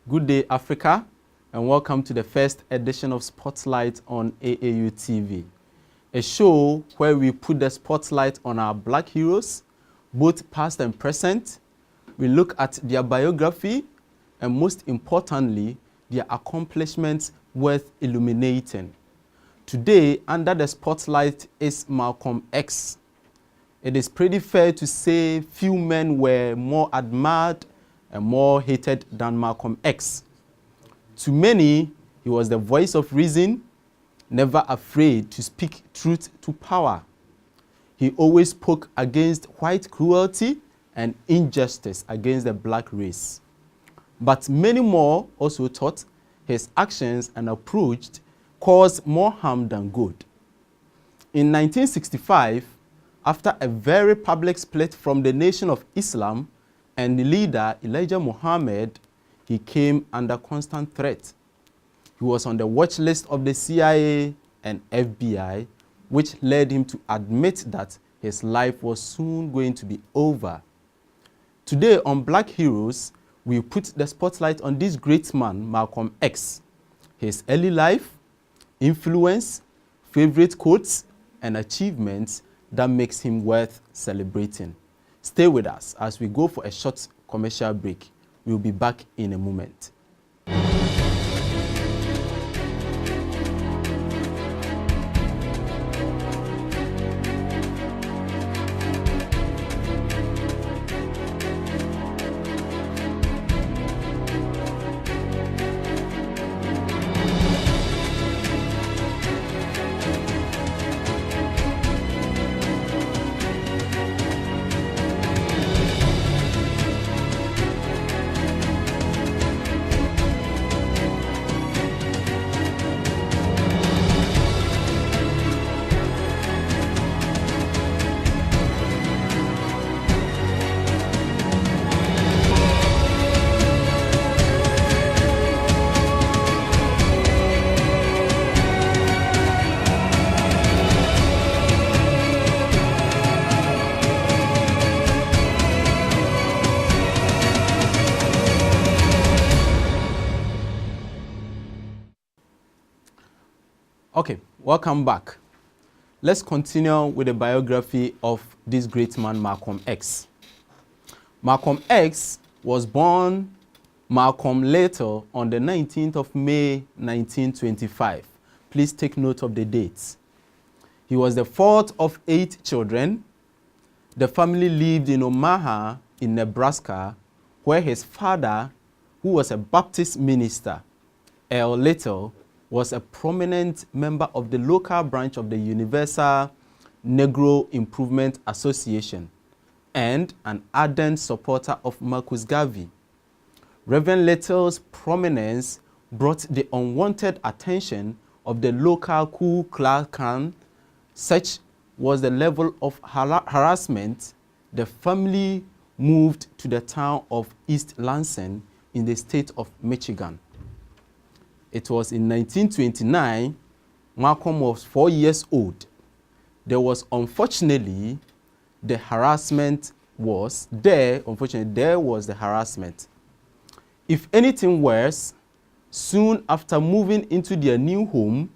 Good day, Africa, and welcome to the first edition of Spotlight on AAU TV, a show where we put the spotlight on our black heroes, both past and present. We look at their biography and, most importantly, their accomplishments worth illuminating. Today, under the spotlight is Malcolm X. It is pretty fair to say few men were more admired and more hated than Malcolm X. To many, he was the voice of reason, never afraid to speak truth to power. He always spoke against white cruelty and injustice against the black race. But many more also thought his actions and approach caused more harm than good. In 1965, after a very public split from the Nation of Islam and the leader Elijah Muhammad, he came under constant threat. He was on the watch list of the CIA and FBI, which led him to admit that his life was soon going to be over. Today on Black Heroes, we put the spotlight on this great man, Malcolm X, his early life, influence, favorite quotes, and achievements that makes him worth celebrating. Stay with us as we go for a short commercial break. We'll be back in a moment. Okay, welcome back. Let's continue with the biography of this great man, Malcolm X. Malcolm X was born Malcolm Little on the 19th of May, 1925. Please take note of the dates. He was the fourth of 8 children. The family lived in Omaha, in Nebraska, where his father, who was a Baptist minister, L. Little, was a prominent member of the local branch of the Universal Negro Improvement Association and an ardent supporter of Marcus Garvey. Reverend Little's prominence brought the unwanted attention of the local Ku Klux Klan. Such was the level of harassment, the family moved to the town of East Lansing in the state of Michigan. It was in 1929, Malcolm was 4 years old. There was unfortunately the harassment. If anything worse, soon after moving into their new home,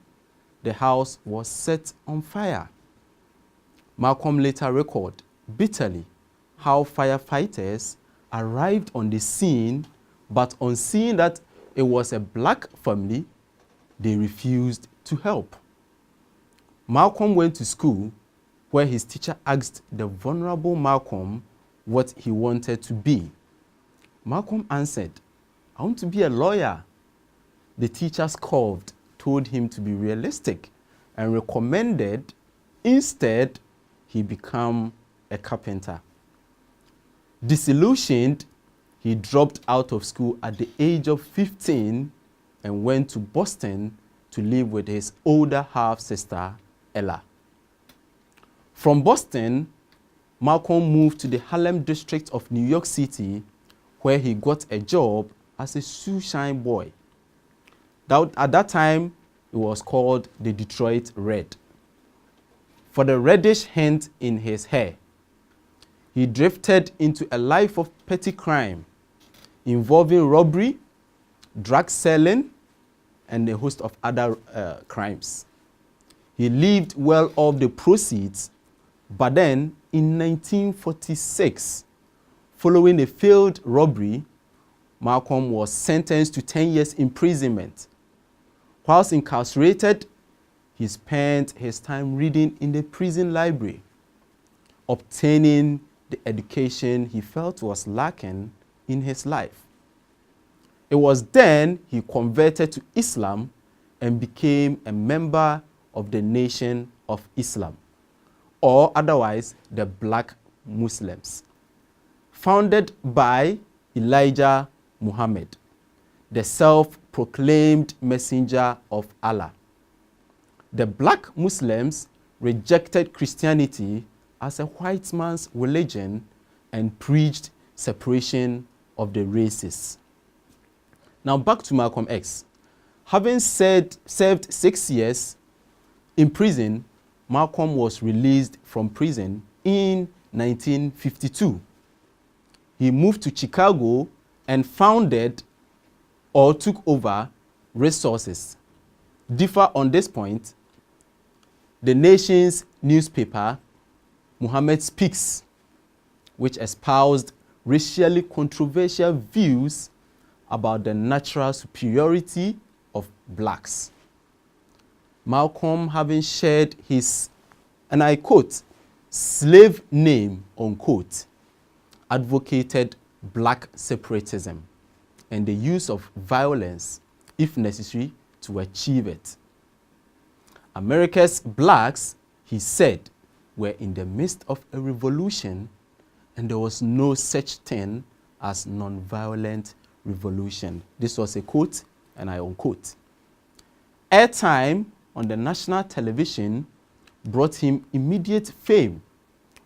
the house was set on fire. Malcolm later recalled bitterly how firefighters arrived on the scene, but on seeing that it was a black family, they refused to help. Malcolm went to school where his teacher asked the vulnerable Malcolm what he wanted to be. Malcolm answered, "I want to be a lawyer." The teacher scoffed, told him to be realistic, and recommended instead he become a carpenter. Disillusioned, he dropped out of school at the age of 15 and went to Boston to live with his older half-sister, Ella. From Boston, Malcolm moved to the Harlem district of New York City, where he got a job as a shoeshine boy. At that time, it was called the Detroit Red. For the reddish hint in his hair, he drifted into a life of petty crime, involving robbery, drug selling, and a host of other crimes. He lived well off the proceeds, but then in 1946, following a failed robbery, Malcolm was sentenced to 10 years imprisonment. Whilst incarcerated, he spent his time reading in the prison library, obtaining the education he felt was lacking in his life. It was then he converted to Islam and became a member of the Nation of Islam, or otherwise the Black Muslims, founded by Elijah Muhammad, the self-proclaimed messenger of Allah. The Black Muslims rejected Christianity as a white man's religion and preached separation of the races. Now back to Malcolm X. Having served 6 years in prison, Malcolm was released from prison in 1952. He moved to Chicago and founded or took over Resources. Differ on this point, the nation's newspaper, Muhammad Speaks, which espoused racially controversial views about the natural superiority of blacks. Malcolm, having shared his, and I quote, slave name, unquote, advocated black separatism and the use of violence, if necessary, to achieve it. America's blacks, he said, were in the midst of a revolution, and there was no such thing as nonviolent revolution. This was a quote, and I unquote. Airtime on the national television brought him immediate fame,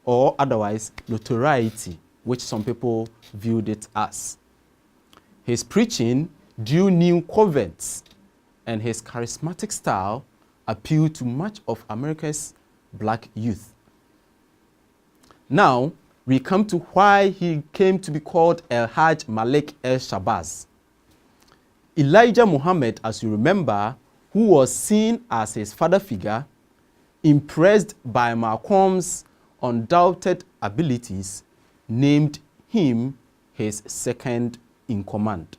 or otherwise notoriety, which some people viewed it as. His preaching drew new converts, and his charismatic style appealed to much of America's black youth. Now, we come to why he came to be called El-Hajj Malik El-Shabazz. Elijah Muhammad, as you remember, who was seen as his father figure, impressed by Malcolm's undoubted abilities, named him his second in command.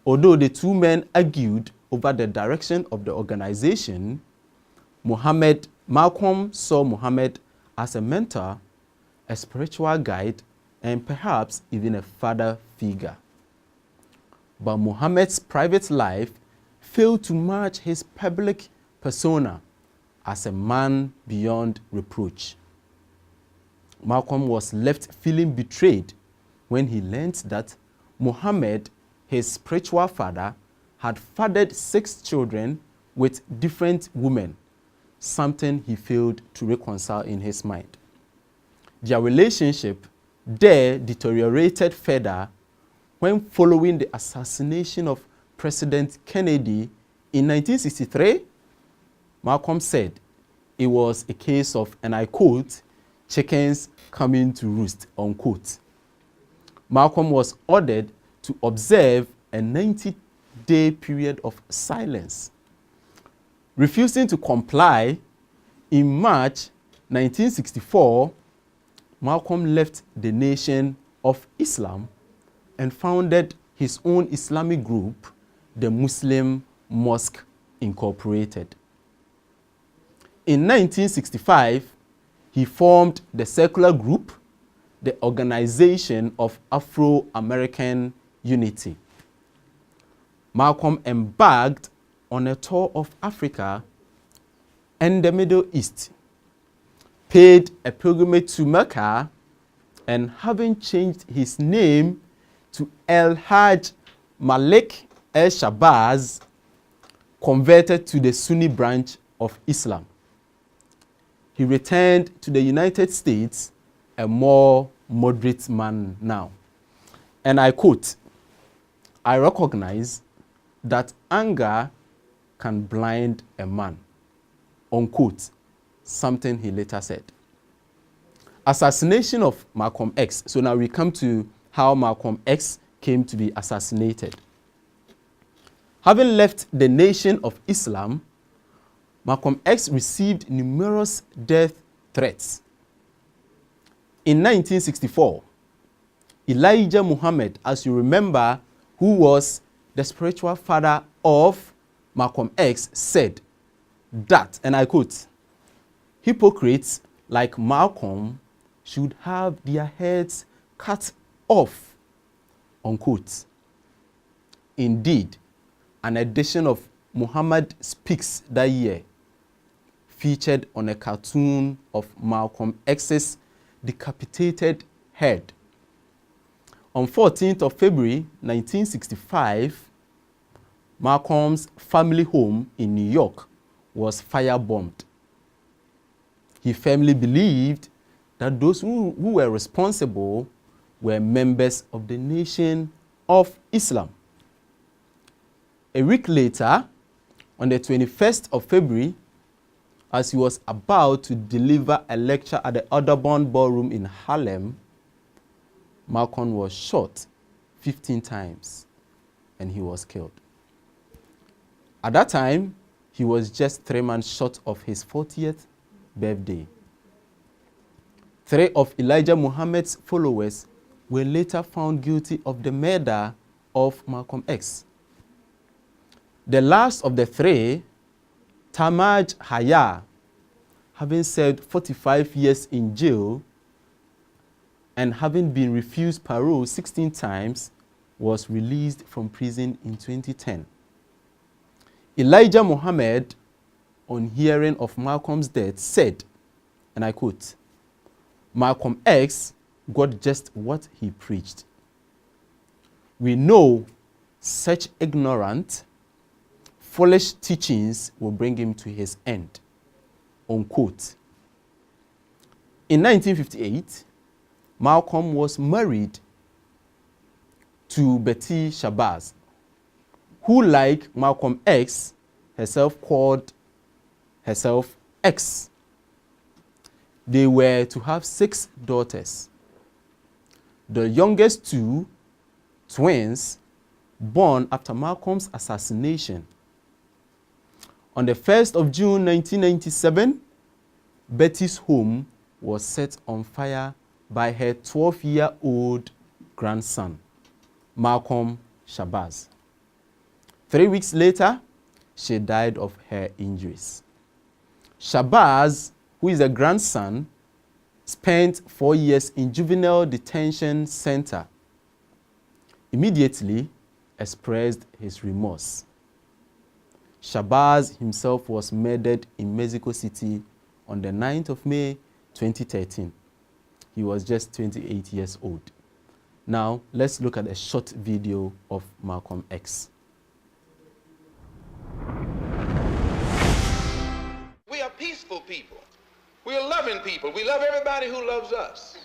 Although the two men argued over the direction of the organization, Malcolm saw Muhammad as a mentor, a spiritual guide, and perhaps even a father figure. But Muhammad's private life failed to match his public persona as a man beyond reproach. Malcolm was left feeling betrayed when he learned that Muhammad, his spiritual father, had fathered 6 children with different women, something he failed to reconcile in his mind. Their relationship there deteriorated further when, following the assassination of President Kennedy in 1963, Malcolm said it was a case of, and I quote, chickens coming to roost, unquote. Malcolm was ordered to observe a 90-day period of silence. Refusing to comply, in March 1964, Malcolm left the Nation of Islam and founded his own Islamic group, the Muslim Mosque Incorporated. In 1965, he formed the secular group, the Organization of Afro-American Unity. Malcolm embarked on a tour of Africa and the Middle East, paid a pilgrimage to Mecca, and having changed his name to El-Hajj Malik El-Shabazz, converted to the Sunni branch of Islam. He returned to the United States a more moderate man now. And I quote, "I recognize that anger can blind a man," unquote, something he later said. Assassination of Malcolm X. So now we come to how Malcolm X came to be assassinated. Having left the Nation of Islam, Malcolm X received numerous death threats. In 1964, Elijah Muhammad, as you remember, who was the spiritual father of Malcolm X, said that, and I quote, "Hypocrites like Malcolm should have their heads cut off," unquote. Indeed, an edition of Muhammad Speaks that year featured on a cartoon of Malcolm X's decapitated head. On 14th of February 1965, Malcolm's family home in New York was firebombed. He firmly believed that those who were responsible were members of the Nation of Islam. A week later, on the 21st of February, as he was about to deliver a lecture at the Audubon Ballroom in Harlem, Malcolm was shot 15 times and he was killed. At that time, he was just 3 months short of his 40th birthday. 3 of Elijah Muhammad's followers were later found guilty of the murder of Malcolm X. The last of the 3, Tamaj Haya, having served 45 years in jail and having been refused parole 16 times, was released from prison in 2010. Elijah Muhammad, on hearing of Malcolm's death, said, and I quote, "Malcolm X got just what he preached. We know such ignorant, foolish teachings will bring him to his end," unquote. In 1958, Malcolm was married to Betty Shabazz, who, like Malcolm X, herself called herself X. They were to have 6 daughters. The youngest 2, twins, born after Malcolm's assassination. On the 1st of June 1997, Betty's home was set on fire by her 12-year-old grandson, Malcolm Shabazz. 3 weeks later, she died of her injuries. Shabazz, who is a grandson, spent 4 years in juvenile detention center. Immediately expressed his remorse. Shabazz himself was murdered in Mexico City on the 9th of May 2013. He was just 28 years old. Now, let's look at a short video of Malcolm X. We are peaceful people. We are loving people. We love everybody who loves us.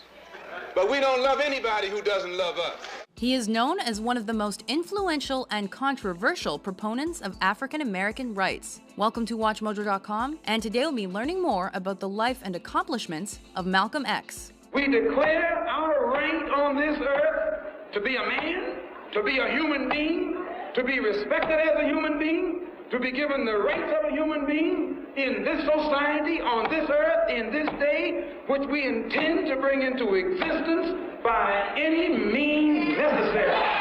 But we don't love anybody who doesn't love us. He is known as one of the most influential and controversial proponents of African American rights. Welcome to WatchMojo.com, and today we'll be learning more about the life and accomplishments of Malcolm X. We declare our right on this earth to be a man, to be a human being, to be respected as a human being, to be given the rights of a human being in this society, on this earth, in this day, which we intend to bring into existence by any means necessary.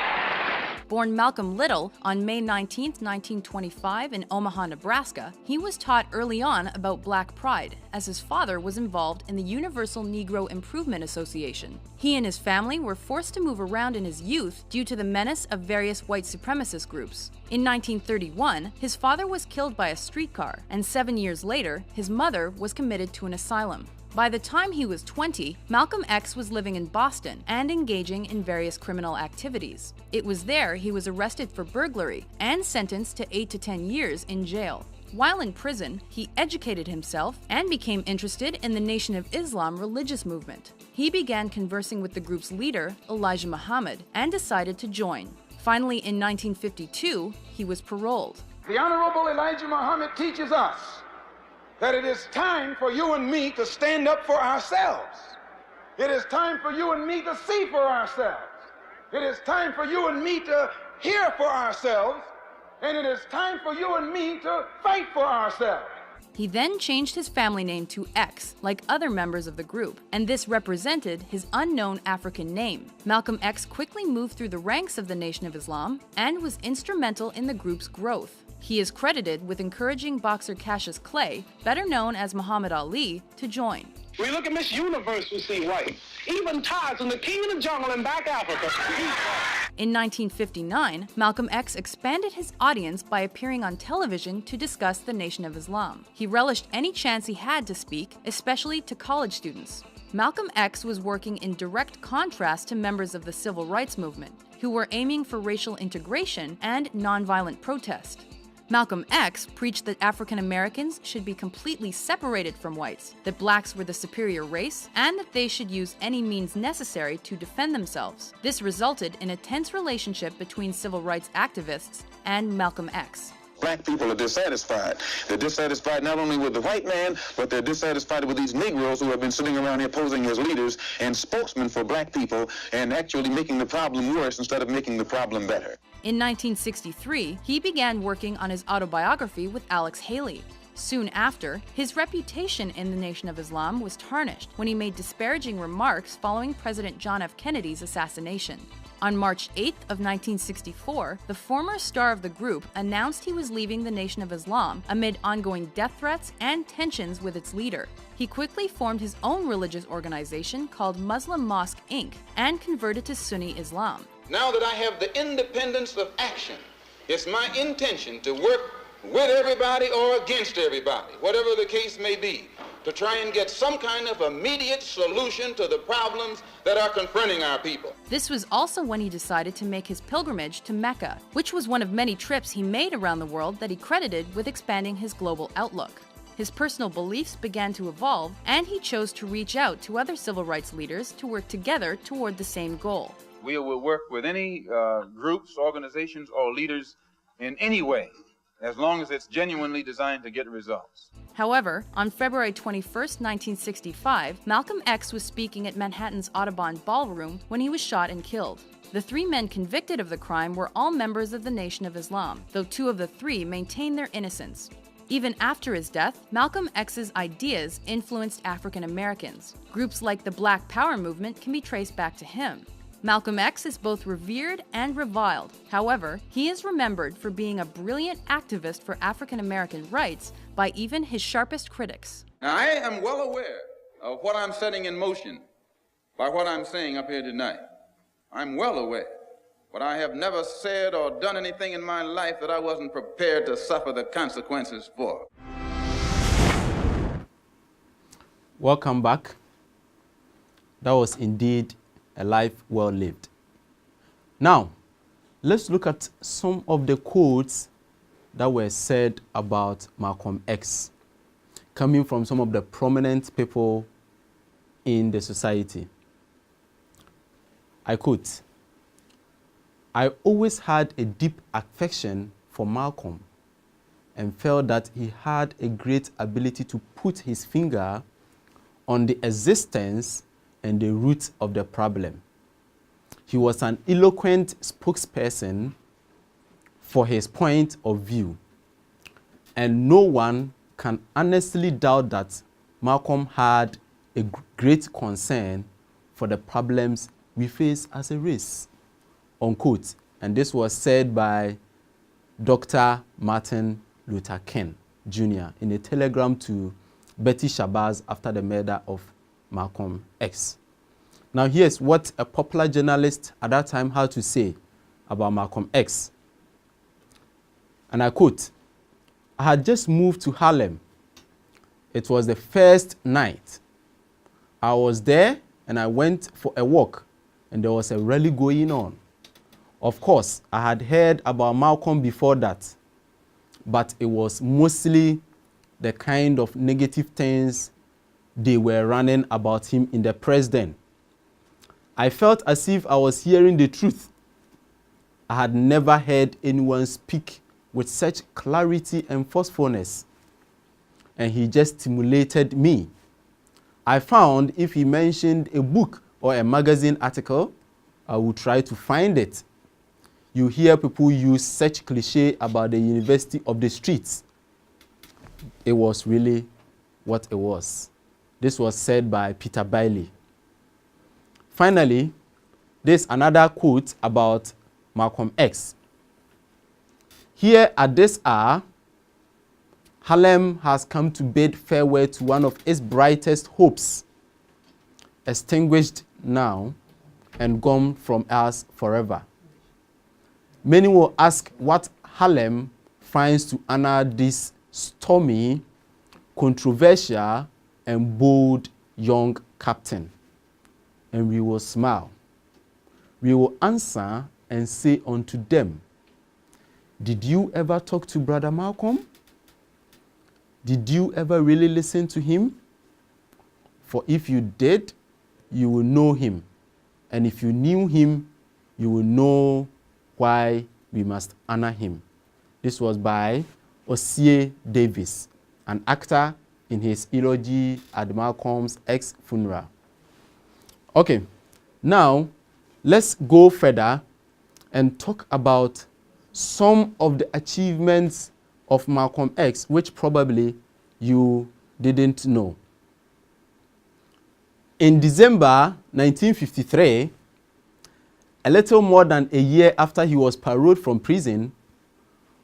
Born Malcolm Little on May 19, 1925 in Omaha, Nebraska, he was taught early on about Black pride, as his father was involved in the Universal Negro Improvement Association. He and his family were forced to move around in his youth due to the menace of various white supremacist groups. In 1931, his father was killed by a streetcar, and 7 years later, his mother was committed to an asylum. By the time he was 20, Malcolm X was living in Boston and engaging in various criminal activities. It was there he was arrested for burglary and sentenced to 8 to 10 years in jail. While in prison, he educated himself and became interested in the Nation of Islam religious movement. He began conversing with the group's leader, Elijah Muhammad, and decided to join. Finally, in 1952, he was paroled. The Honorable Elijah Muhammad teaches us that it is time for you and me to stand up for ourselves. It is time for you and me to see for ourselves. It is time for you and me to hear for ourselves And it is time for you and me to fight for ourselves. He then changed his family name to X, like other members of the group, and this represented his unknown African name. Malcolm X quickly moved through the ranks of the Nation of Islam and was instrumental in the group's growth. He is credited with encouraging boxer Cassius Clay, better known as Muhammad Ali, to join. We look at Miss Universe, we see white. Even Tarzan, the king of the jungle in back Africa. In 1959, Malcolm X expanded his audience by appearing on television to discuss the Nation of Islam. He relished any chance he had to speak, especially to college students. Malcolm X was working in direct contrast to members of the civil rights movement, who were aiming for racial integration and nonviolent protest. Malcolm X preached that African Americans should be completely separated from whites, that blacks were the superior race, and that they should use any means necessary to defend themselves. This resulted in a tense relationship between civil rights activists and Malcolm X. Black people are dissatisfied. They're dissatisfied not only with the white man, but they're dissatisfied with these Negroes who have been sitting around here posing as leaders and spokesmen for black people and actually making the problem worse instead of making the problem better. In 1963, he began working on his autobiography with Alex Haley. Soon after, his reputation in the Nation of Islam was tarnished when he made disparaging remarks following President John F. Kennedy's assassination. On March 8th of 1964, the former star of the group announced he was leaving the Nation of Islam amid ongoing death threats and tensions with its leader. He quickly formed his own religious organization called Muslim Mosque, Inc. and converted to Sunni Islam. Now that I have the independence of action, it's my intention to work with everybody or against everybody, whatever the case may be, to try and get some kind of immediate solution to the problems that are confronting our people. This was also when he decided to make his pilgrimage to Mecca, which was one of many trips he made around the world that he credited with expanding his global outlook. His personal beliefs began to evolve, and he chose to reach out to other civil rights leaders to work together toward the same goal. We will work with any groups, organizations, or leaders in any way, as long as it's genuinely designed to get results. However, on February 21, 1965, Malcolm X was speaking at Manhattan's Audubon Ballroom when he was shot and killed. The three men convicted of the crime were all members of the Nation of Islam, though two of the three maintained their innocence. Even after his death, Malcolm X's ideas influenced African Americans. Groups like the Black Power movement can be traced back to him. Malcolm X is both revered and reviled. However, he is remembered for being a brilliant activist for African American rights by even his sharpest critics. Now, I am well aware of what I'm setting in motion by what I'm saying up here tonight. I'm well aware, but I have never said or done anything in my life that I wasn't prepared to suffer the consequences for. Welcome back. That was indeed a life well lived. Now, let's look at some of the quotes that were said about Malcolm X, coming from some of the prominent people in the society. I quote, "I always had a deep affection for Malcolm and felt that he had a great ability to put his finger on the existence and the root of the problem. He was an eloquent spokesperson for his point of view, and no one can honestly doubt that Malcolm had a great concern for the problems we face as a race," unquote. And this was said by Dr. Martin Luther King Jr. in a telegram to Betty Shabazz after the murder of Malcolm X. Now here's what a popular journalist at that time had to say about Malcolm X. And I quote, "I had just moved to Harlem. It was the first night. I was there and I went for a walk and there was a rally going on. Of course, I had heard about Malcolm before that, but it was mostly the kind of negative things they were running about him in the press then. I felt as if I was hearing the truth. I had never heard anyone speak with such clarity and forcefulness, and he just stimulated me. I found if he mentioned a book or a magazine article, I would try to find it. you hear people use such cliche about the university of the streets. It was really what it was. This was said by Peter Bailey. Finally, there's another quote about Malcolm X. Here at this hour, Harlem has come to bid farewell to one of its brightest hopes, extinguished now and gone from us forever. Many will ask what Harlem finds to honor this stormy, controversial, and bold young captain. And we will smile. We will answer and say unto them, did you ever talk to Brother Malcolm? Did you ever really listen to him? For if you did, you will know him. And if you knew him, you will know why we must honor him. This was by Ossie Davis, an actor in his eulogy at Malcolm's ex-funeral. Okay, now let's go further and talk about some of the achievements of Malcolm X, which probably you didn't know. In December 1953, a little more than a year after he was paroled from prison,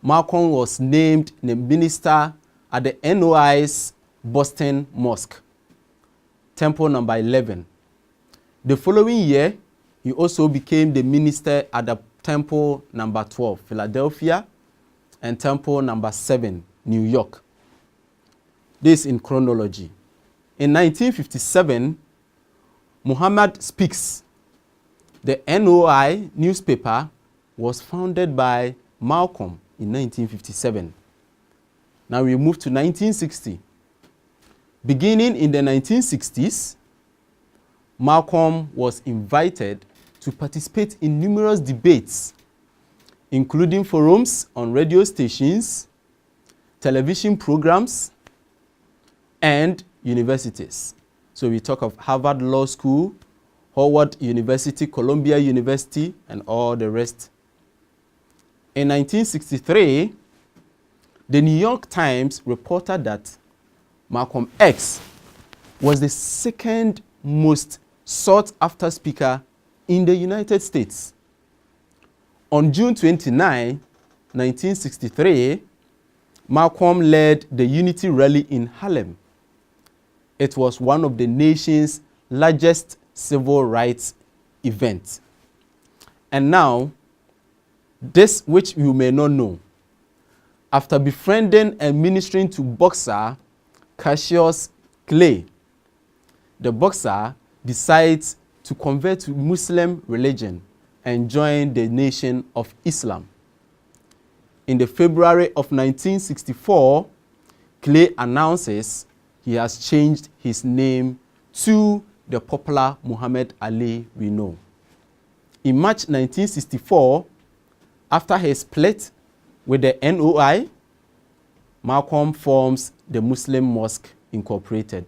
Malcolm was named the minister at the NOI's Boston Mosque, Temple number 11. The following year, he also became the minister at the Temple number 12, Philadelphia, and Temple number 7, New York. This in chronology. In 1957, Muhammad Speaks, the NOI newspaper, was founded by Malcolm in 1957. Now we move to 1960. Beginning in the 1960s, Malcolm was invited to participate in numerous debates, including forums on radio stations, television programs, and universities. So we talk of Harvard Law School, Howard University, Columbia University, and all the rest. In 1963, the New York Times reported that Malcolm X was the second most sought-after speaker in the United States. On June 29, 1963, Malcolm led the Unity Rally in Harlem. It was one of the nation's largest civil rights events. And now, this which you may not know, after befriending and ministering to boxer Cassius Clay, the boxer decides to convert to Muslim religion and join the Nation of Islam. In the February of 1964, Clay announces he has changed his name to the popular Muhammad Ali we know. In March 1964, after his split with the NOI, Malcolm forms the Muslim Mosque Incorporated.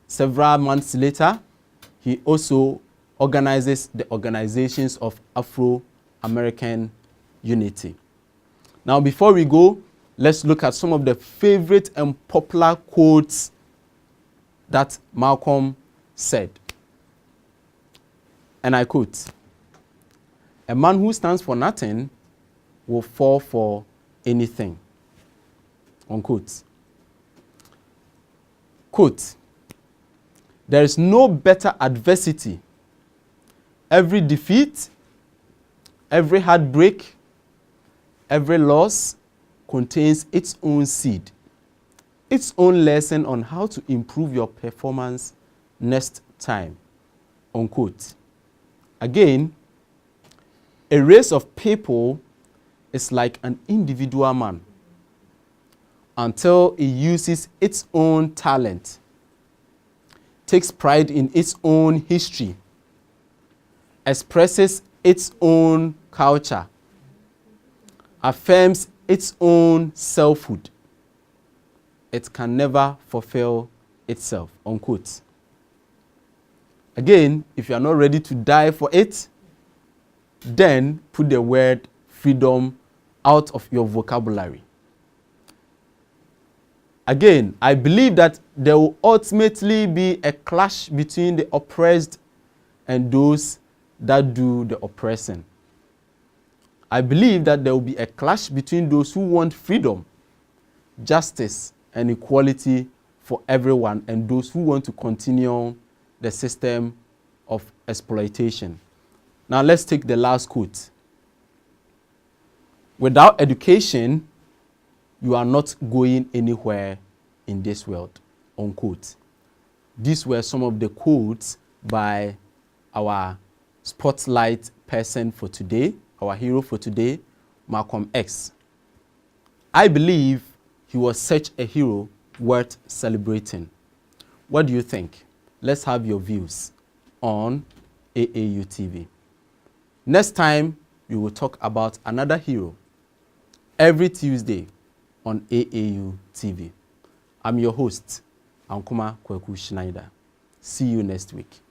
Several months later, he also organizes the organizations of Afro-American Unity. Now, before we go, let's look at some of the favorite and popular quotes that Malcolm said. And I quote, "A man who stands for nothing will fall for anything." Unquote. Quote, "There is no better adversity. Every defeat, every heartbreak, every loss contains its own seed, its own lesson on how to improve your performance next time." Unquote. Again, a race of people is like an individual man until it uses its own talent, takes pride in its own history, expresses its own culture, affirms its own selfhood. It can never fulfill itself. Unquote. Again, if you are not ready to die for it, then put the word freedom out of your vocabulary. Again, I believe that there will ultimately be a clash between the oppressed and those that do the oppressing. I believe that there will be a clash between those who want freedom, justice, and equality for everyone and those who want to continue the system of exploitation. Now let's take the last quote. Without education, you are not going anywhere in this world, unquote. These were some of the quotes by our spotlight person for today, our hero for today, Malcolm X. I believe he was such a hero worth celebrating. What do you think? Let's have your views on AAU TV. Next time, we will talk about another hero every Tuesday on AAU TV. I'm your host, Ankuma Kweku Schneider. See you next week.